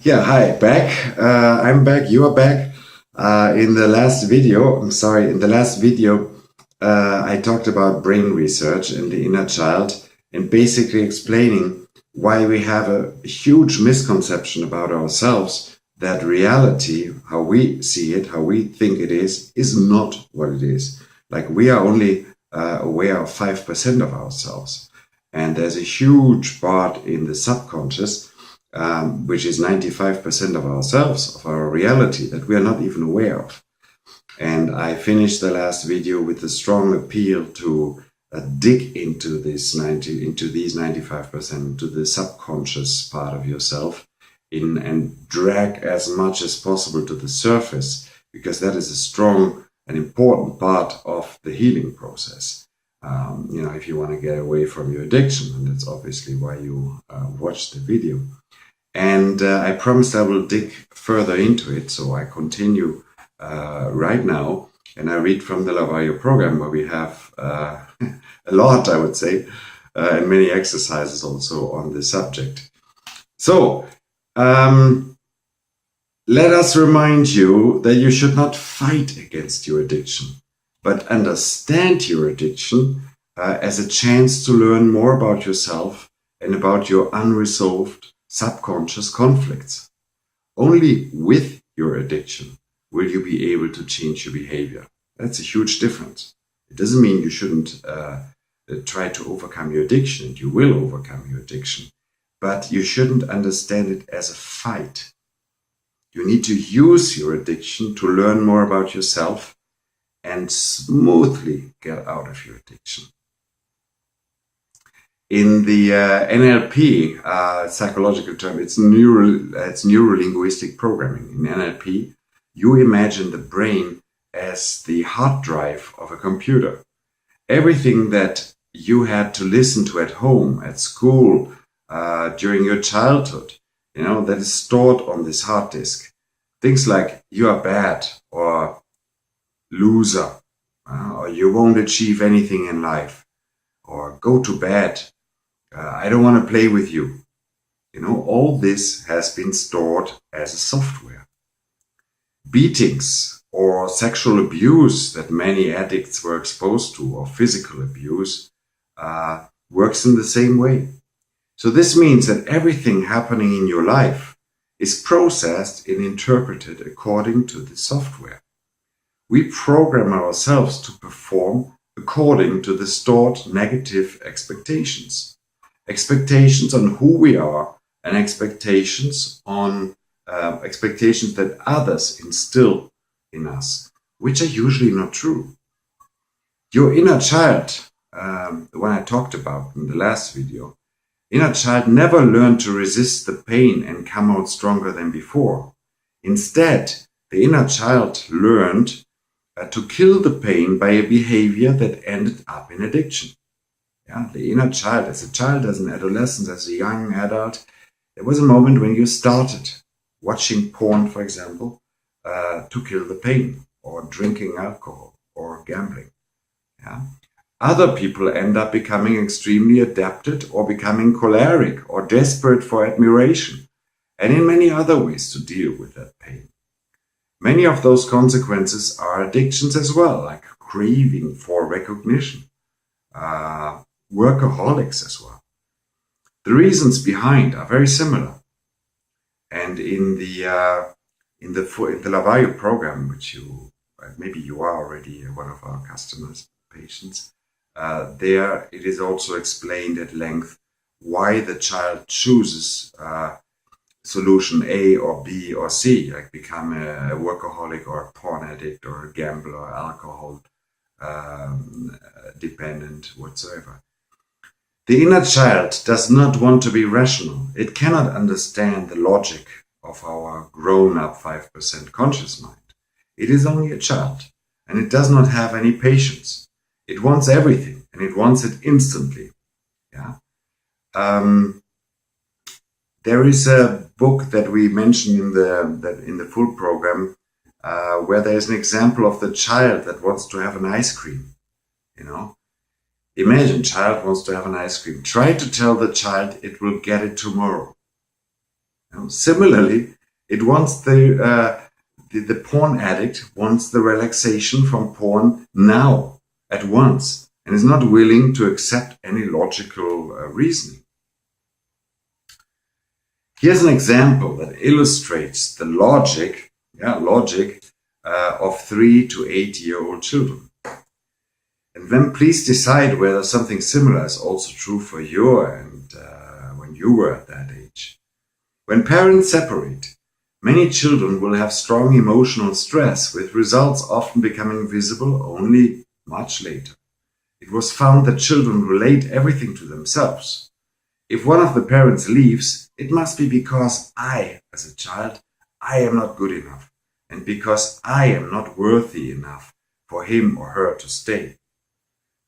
Yeah, hi, back. I'm back. You are back. In the last video, I talked about brain research and the inner child and basically explaining why we have a huge misconception about ourselves that reality, how we see it, how we think it is not what it is. Like we are only aware of 5% of ourselves. And there's a huge part in the subconscious which is 95% of ourselves, of our reality, that we are not even aware of. And I finished the last video with a strong appeal to dig into these 95%, to the subconscious part of yourself, and drag as much as possible to the surface, because that is a strong and important part of the healing process. If you want to get away from your addiction, and that's obviously why you watched the video. And I promised I will dig further into it, so I continue right now. And I read from the Lavario program, where we have a lot, I would say, and many exercises also on this subject. So, let us remind you that you should not fight against your addiction, but understand your addiction as a chance to learn more about yourself and about your unresolved subconscious conflicts. Only with your addiction will you be able to change your behavior. That's a huge difference. It doesn't mean you shouldn't try to overcome your addiction, and you will overcome your addiction, but you shouldn't understand it as a fight. You need to use your addiction to learn more about yourself and smoothly get out of your addiction. In the NLP psychological term, it's neuro-linguistic programming. In NLP, you imagine the brain as the hard drive of a computer. Everything that you had to listen to at home, at school, during your childhood, that is stored on this hard disk. Things like you are bad, or loser, or you won't achieve anything in life, or go to bed. I don't want to play with you. All this has been stored as a software. Beatings or sexual abuse that many addicts were exposed to, or physical abuse, works in the same way. So this means that everything happening in your life is processed and interpreted according to the software. We program ourselves to perform according to the stored negative expectations. Expectations on who we are, and expectations that others instill in us, which are usually not true. Your inner child, the one I talked about in the last video, inner child never learned to resist the pain and come out stronger than before. Instead, the inner child learned to kill the pain by a behavior that ended up in addiction. Yeah, the inner child, as a child, as an adolescent, as a young adult, there was a moment when you started watching porn, for example, to kill the pain, or drinking alcohol, or gambling. Yeah. Other people end up becoming extremely adapted, or becoming choleric, or desperate for admiration, and in many other ways to deal with that pain. Many of those consequences are addictions as well, like craving for recognition, workaholics as well. The reasons behind are very similar, and in the Lavario program, which maybe you are already one of our customers, patients, there it is also explained at length why the child chooses solution A or B or C, like become a workaholic or a porn addict or a gambler or alcohol dependent whatsoever. The inner child does not want to be rational. It cannot understand the logic of our grown-up 5% conscious mind. It is only a child, and it does not have any patience. It wants everything, and it wants it instantly. Yeah. There is a book that we mentioned in the full program, where there is an example of the child that wants to have an ice cream. Imagine, child wants to have an ice cream. Try to tell the child it will get it tomorrow. Similarly, it wants the porn addict wants the relaxation from porn now, at once, and is not willing to accept any logical reasoning. Here's an example that illustrates the logic of 3 to 8-year-old children. And then please decide whether something similar is also true for you and when you were at that age. When parents separate, many children will have strong emotional stress, with results often becoming visible only much later. It was found that children relate everything to themselves. If one of the parents leaves, it must be because I, as a child, I am not good enough, and because I am not worthy enough for him or her to stay.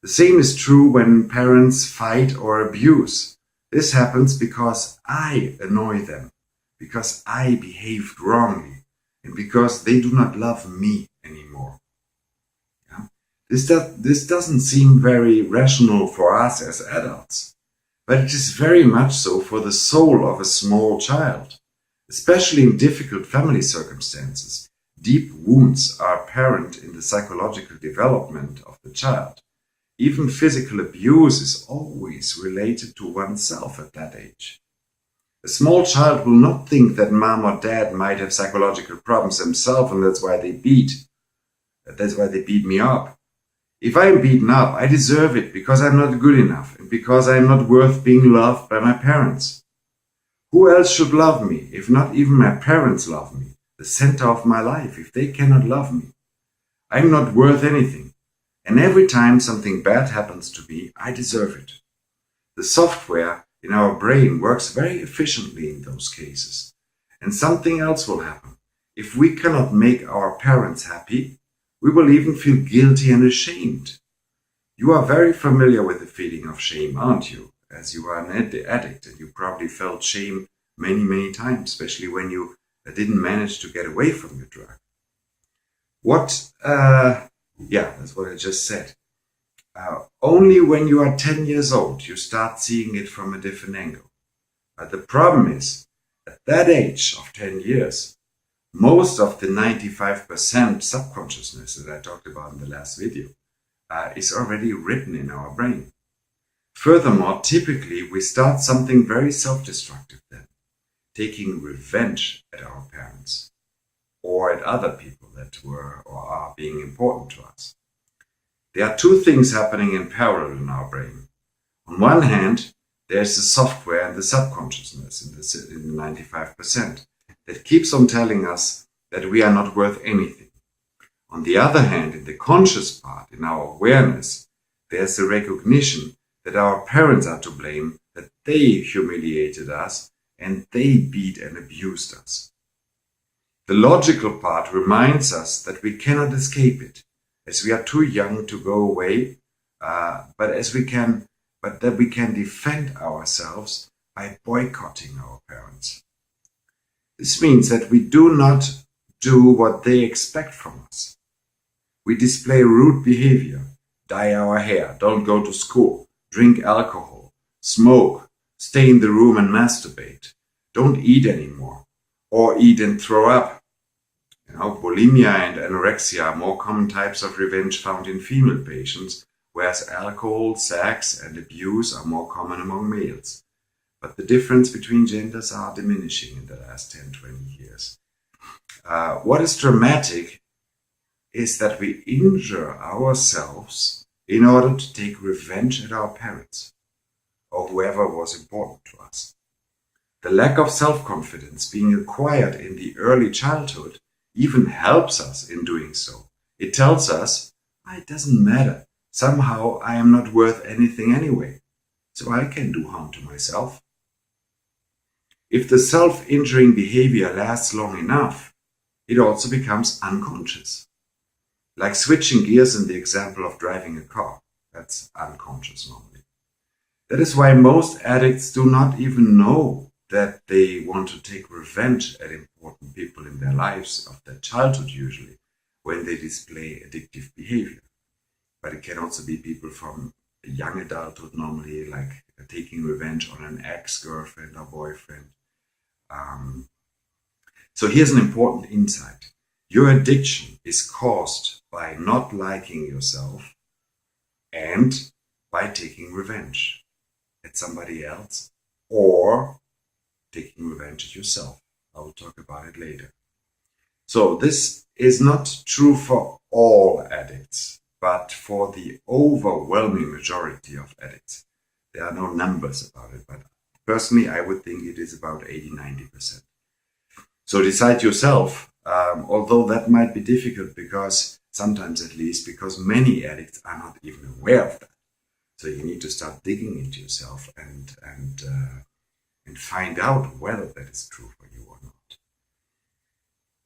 The same is true when parents fight or abuse. This happens because I annoy them, because I behaved wrongly, and because they do not love me anymore. Yeah? This doesn't seem very rational for us as adults, but it is very much so for the soul of a small child. Especially in difficult family circumstances, deep wounds are apparent in the psychological development of the child. Even physical abuse is always related to oneself at that age. A small child will not think that mom or dad might have psychological problems themselves and that's why they beat me up. If I am beaten up, I deserve it because I'm not good enough and because I am not worth being loved by my parents. Who else should love me if not even my parents love me, the center of my life, if they cannot love me? I'm not worth anything. And every time something bad happens to me, I deserve it. The software in our brain works very efficiently in those cases. And something else will happen. If we cannot make our parents happy, we will even feel guilty and ashamed. You are very familiar with the feeling of shame, aren't you? As you are an addict, and you probably felt shame many, many times, especially when you didn't manage to get away from your drug. That's what I just said. Only when you are 10 years old, you start seeing it from a different angle. But the problem is, at that age of 10 years, most of the 95% subconsciousness that I talked about in the last video is already written in our brain. Furthermore, typically we start something very self-destructive then, taking revenge at our parents or at other people that were or are being important to us. There are two things happening in parallel in our brain. On one hand, there's the software and the subconsciousness in the 95% that keeps on telling us that we are not worth anything. On the other hand, in the conscious part, in our awareness, there's the recognition that our parents are to blame, that they humiliated us and they beat and abused us. The logical part reminds us that we cannot escape it, as we are too young to go away, but that we can defend ourselves by boycotting our parents. This means that we do not do what they expect from us. We display rude behavior, dye our hair, don't go to school, drink alcohol, smoke, stay in the room and masturbate, don't eat anymore, or eat and throw up. Bulimia and anorexia are more common types of revenge found in female patients, whereas alcohol, sex, and abuse are more common among males. But the difference between genders are diminishing in the last 10-20 years. What is dramatic is that we injure ourselves in order to take revenge at our parents or whoever was important to us. The lack of self-confidence being acquired in the early childhood even helps us in doing so. It tells us, it doesn't matter. Somehow I am not worth anything anyway, so I can do harm to myself. If the self-injuring behavior lasts long enough, it also becomes unconscious. Like switching gears in the example of driving a car. That's unconscious normally. That is why most addicts do not even know that they want to take revenge at important people in their lives, of their childhood usually, when they display addictive behavior. But it can also be people from young adulthood normally, like taking revenge on an ex-girlfriend or boyfriend, So here's an important insight. Your addiction is caused by not liking yourself and by taking revenge at somebody else or taking revenge at yourself. I will talk about it later. So this is not true for all addicts, but for the overwhelming majority of addicts. There are no numbers about it, but personally I would think it is about 80-90%. So decide yourself, although that might be difficult because sometimes at least because many addicts are not even aware of that. So you need to start digging into yourself and find out whether that is true for you or not.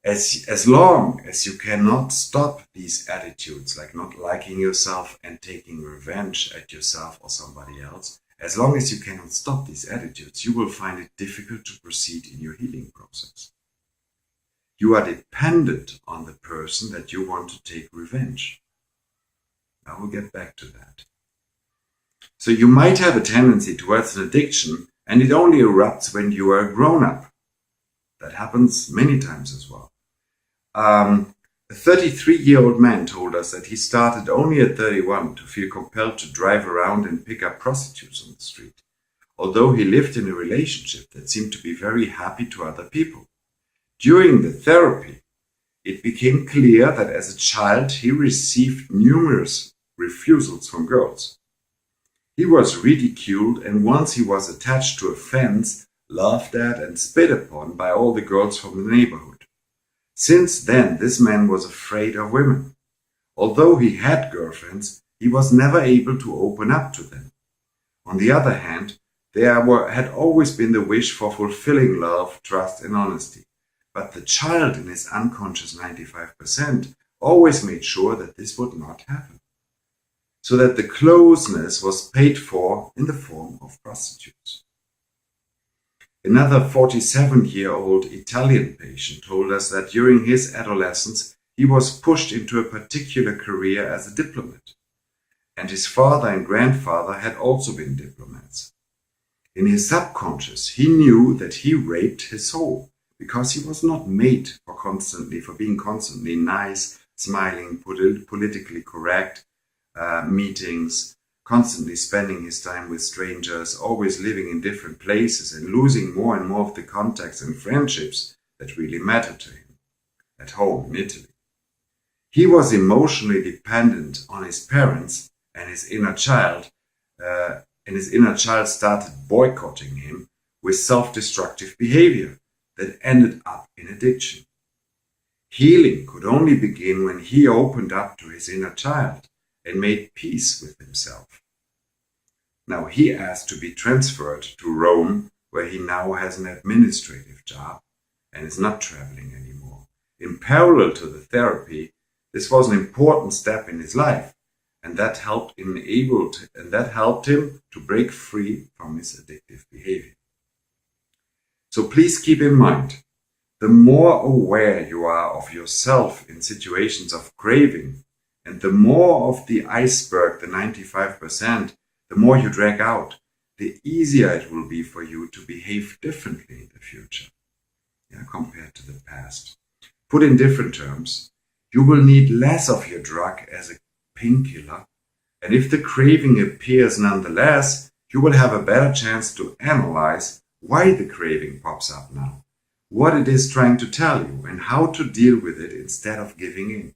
As long as you cannot stop these attitudes, like not liking yourself and taking revenge at yourself or somebody else, as long as you cannot stop these attitudes, you will find it difficult to proceed in your healing process. You are dependent on the person that you want to take revenge. I will get back to that. So you might have a tendency towards an addiction, and it only erupts when you are a grown-up. That happens many times as well. A 33-year-old man told us that he started only at 31 to feel compelled to drive around and pick up prostitutes on the street, although he lived in a relationship that seemed to be very happy to other people. During the therapy, it became clear that as a child he received numerous refusals from girls. He was ridiculed, and once he was attached to a fence, laughed at and spit upon by all the girls from the neighborhood. Since then, this man was afraid of women. Although he had girlfriends, he was never able to open up to them. On the other hand, there had always been the wish for fulfilling love, trust, and honesty. But the child in his unconscious 95% always made sure that this would not happen, so that the closeness was paid for in the form of prostitutes. Another 47-year-old Italian patient told us that during his adolescence he was pushed into a particular career as a diplomat, and his father and grandfather had also been diplomats. In his subconscious, he knew that he raped his soul, because he was not made for being constantly nice, smiling, politically correct, meetings, constantly spending his time with strangers, always living in different places and losing more and more of the contacts and friendships that really mattered to him at home in Italy. He was emotionally dependent on his parents, and his inner child started boycotting him with self-destructive behavior that ended up in addiction. Healing could only begin when he opened up to his inner child and made peace with himself. Now he asked to be transferred to Rome, where he now has an administrative job and is not traveling anymore. In parallel to the therapy, this was an important step in his life, and that helped him to break free from his addictive behavior. So please keep in mind, the more aware you are of yourself in situations of craving, and the more of the iceberg, the 95%, the more you drag out, the easier it will be for you to behave differently in the future, compared to the past. Put in different terms, you will need less of your drug as a painkiller, and if the craving appears nonetheless, you will have a better chance to analyze why the craving pops up now, what it is trying to tell you, and how to deal with it instead of giving in.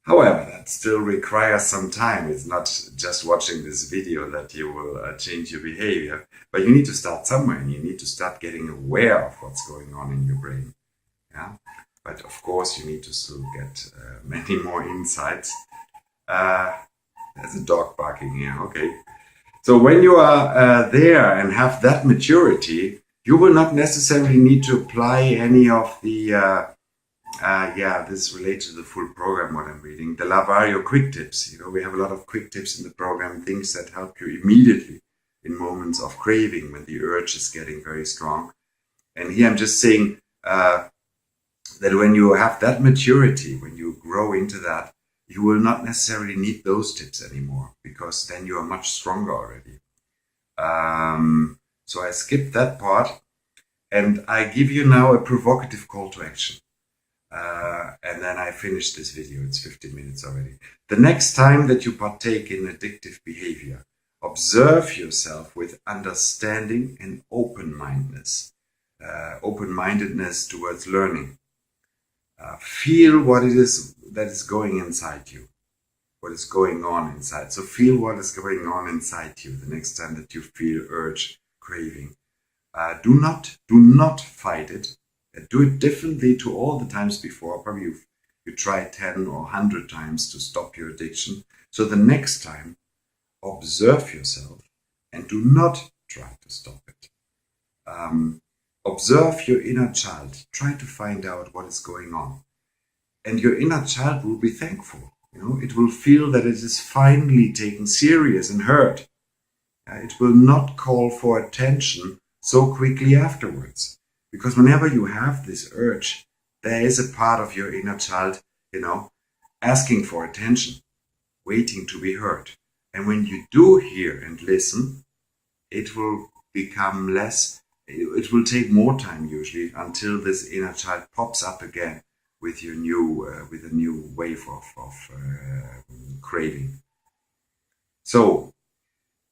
However, that still requires some time. It's not just watching this video that you will change your behavior, but you need to start somewhere, and you need to start getting aware of what's going on in your brain. Yeah, but of course you need to still get many more insights. There's a dog barking here. Okay. So when you are there and have that maturity, you will not necessarily need to apply any of the, this relates to the full program, what I'm reading, the Lavario quick tips. We have a lot of quick tips in the program, things that help you immediately in moments of craving when the urge is getting very strong. And here I'm just saying that when you have that maturity, when you grow into that, you will not necessarily need those tips anymore, because then you are much stronger already. So I skipped that part. And I give you now a provocative call to action. And then I finish this video. It's 15 minutes already. The next time that you partake in addictive behavior, observe yourself with understanding and open-mindedness. Open-mindedness towards learning. Feel what it is that is going inside you. What is going on inside. So feel what is going on inside you the next time that you feel urge, craving. Do not fight it. Do it differently to all the times before. Probably you tried 10 or 100 times to stop your addiction. So the next time, observe yourself and do not try to stop it. Observe your inner child. Try to find out what is going on. And your inner child will be thankful. It will feel that it is finally taken serious and heard. It will not call for attention so quickly afterwards. Because whenever you have this urge, there is a part of your inner child, asking for attention, waiting to be heard. And when you do hear and listen, it will become less, it will take more time usually until this inner child pops up again with a new wave of craving. So,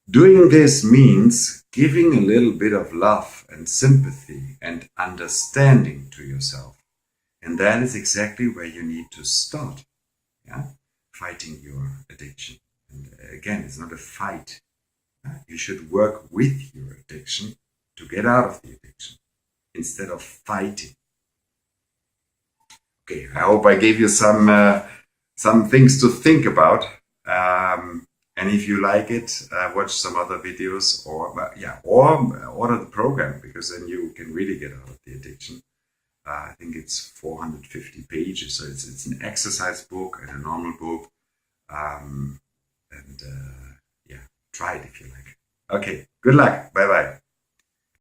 doing this means giving a little bit of love and sympathy and understanding to yourself. And that is exactly where you need to start, fighting your addiction. And again, it's not a fight. You should work with your addiction to get out of the addiction instead of fighting. Okay, I hope I gave you some things to think about. And if you like it, watch some other videos or order the program, because then you can really get out of the addiction. I think it's 450 pages, so it's an exercise book and a normal book. Try it if you like. Okay, good luck. Bye-bye.